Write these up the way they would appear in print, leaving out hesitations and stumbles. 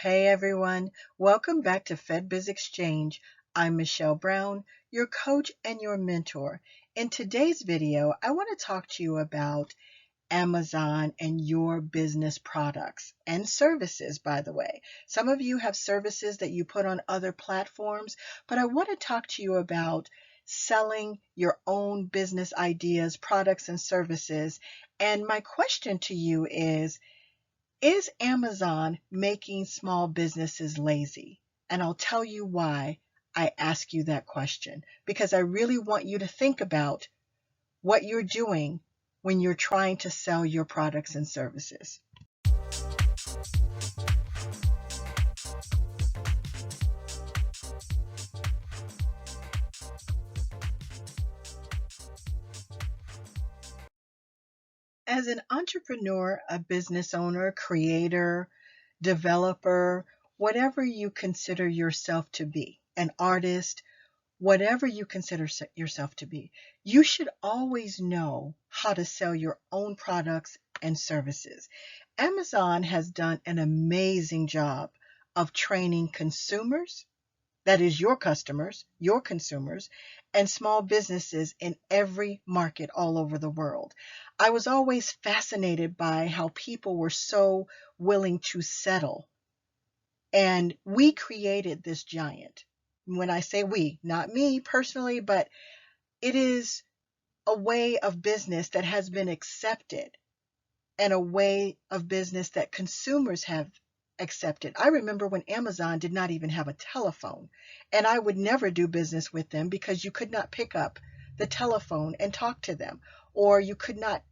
Hey everyone, welcome back to FedBiz Exchange. I'm Michelle Brown, your coach and your mentor. In today's video, I want to talk to you about Amazon and your business products and services, by the way. Some of you have services that you put on other platforms, but I want to talk to you about selling your own business ideas, products, and services. And my question to you is Amazon making small businesses lazy? And I'll tell you why I ask you that question, because I really want you to think about what you're doing when you're trying to sell your products and services. As an entrepreneur, a business owner, creator, developer, whatever you consider yourself to be, an artist, whatever you consider yourself to be, you should always know how to sell your own products and services. Amazon has done an amazing job of training consumers, that is your customers, your consumers, and small businesses in every market all over the world. I was always fascinated by how people were so willing to settle. And we created this giant. When I say we, not me personally, but it is a way of business that has been accepted and a way of business that consumers have accepted. I remember when Amazon did not even have a telephone, and I would never do business with them because you could not pick up the telephone and talk to them, or you could not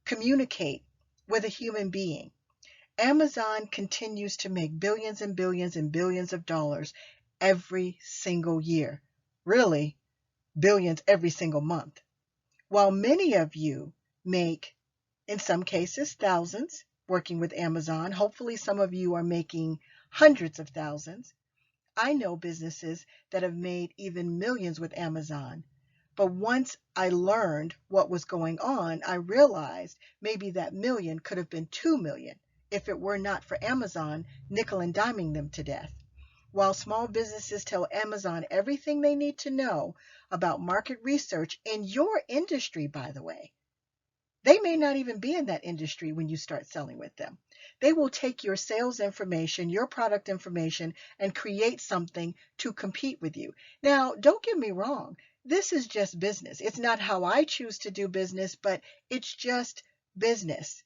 communicate with a human being. Amazon continues to make billions and billions and billions of dollars every single year. Really, billions every single month. While many of you make, in some cases, thousands working with Amazon. Hopefully, some of you are making hundreds of thousands. I know businesses that have made even millions with Amazon. But once I learned what was going on, I realized maybe that million could have been 2 million if it were not for Amazon nickel and diming them to death. While small businesses tell Amazon everything they need to know about market research in your industry, by the way, they may not even be in that industry when you start selling with them. They will take your sales information, your product information, and create something to compete with you. Now, don't get me wrong. This is just business. It's not how I choose to do business, but it's just business.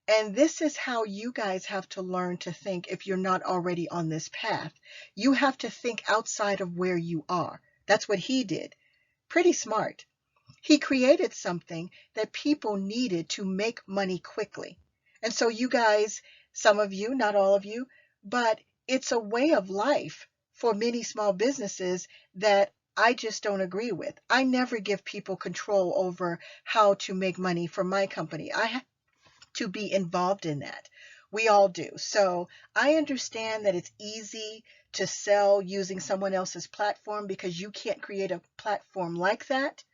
And this is how you guys have to learn to think if you're not already on this path. You have to think outside of where you are. That's what he did. Pretty smart. He created something that people needed to make money quickly. And so you guys, some of you, not all of you, but it's a way of life for many small businesses that I just don't agree with. I never give people control over how to make money for my company. I have to be involved in that. We all do. So I understand that it's easy to sell using someone else's platform because you can't create a platform like that.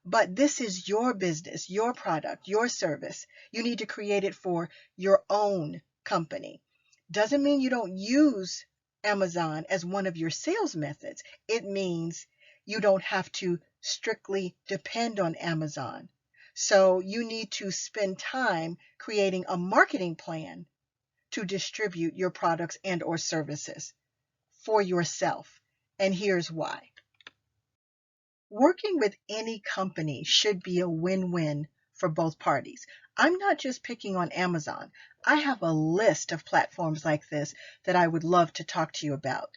But this is your business, your product, your service. You need to create it for your own company. Doesn't mean you don't use Amazon as one of your sales methods. It means you don't have to strictly depend on Amazon. So you need to spend time creating a marketing plan to distribute your products and or services for yourself. And here's why. Working with any company should be a win-win for both parties. I'm not just picking on Amazon. I have a list of platforms like this that I would love to talk to you about.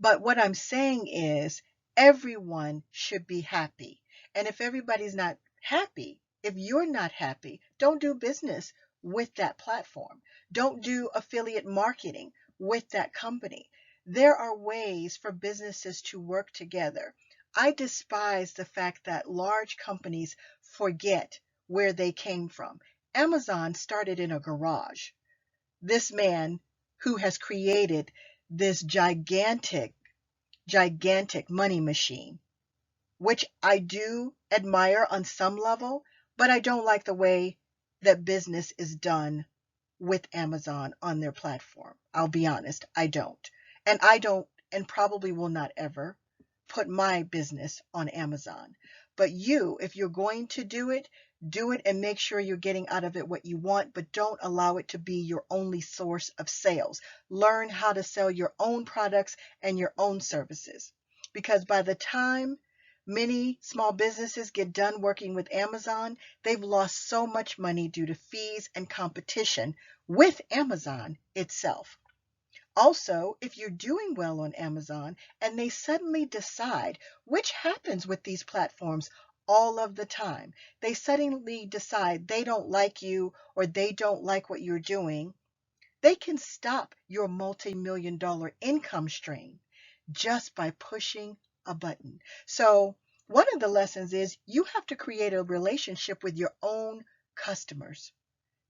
But what I'm saying is everyone should be happy. And if everybody's not happy, if you're not happy, don't do business with that platform. Don't do affiliate marketing with that company. There are ways for businesses to work together. I despise the fact that large companies forget where they came from. Amazon started in a garage. This man who has created this gigantic money machine, which I do admire on some level, but I don't like the way that business is done with Amazon on their platform. I'll be honest, I don't. And I don't, and probably will not ever put my business on Amazon. But you, if you're going to do it and make sure you're getting out of it what you want, but don't allow it to be your only source of sales. Learn how to sell your own products and your own services. Because by the time many small businesses get done working with Amazon, they've lost so much money due to fees and competition with Amazon itself. Also, if you're doing well on Amazon and they suddenly decide, which happens with these platforms all of the time, they suddenly decide they don't like you or they don't like what you're doing, they can stop your multi-million dollar income stream just by pushing a button. So, one of the lessons is you have to create a relationship with your own customers.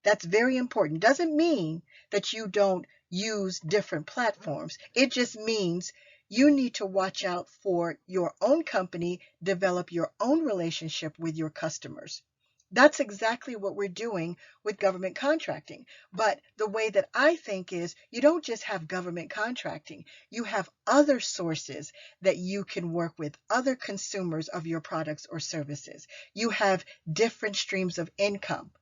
That's very important. Doesn't mean that you don't use different platforms. It just means you need to watch out for your own company, develop your own relationship with your customers. That's exactly what we're doing with government contracting. But the way that I think is you don't just have government contracting, you have other sources that you can work with, other consumers of your products or services. You have different streams of income,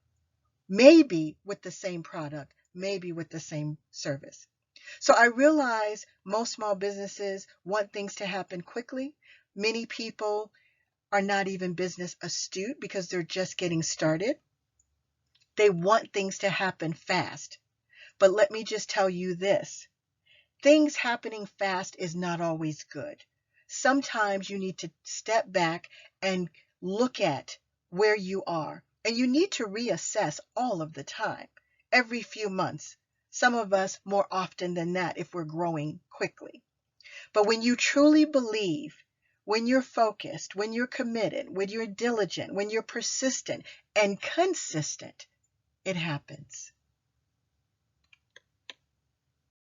maybe with the same product, maybe with the same service. So I realize most small businesses want things to happen quickly. Many people are not even business astute because they're just getting started. They want things to happen fast. But let me just tell you this. Things happening fast is not always good. Sometimes you need to step back and look at where you are. And you need to reassess all of the time, every few months. Some of us more often than that if we're growing quickly. But when you truly believe, when you're focused, when you're committed, when you're diligent, when you're persistent and consistent, it happens.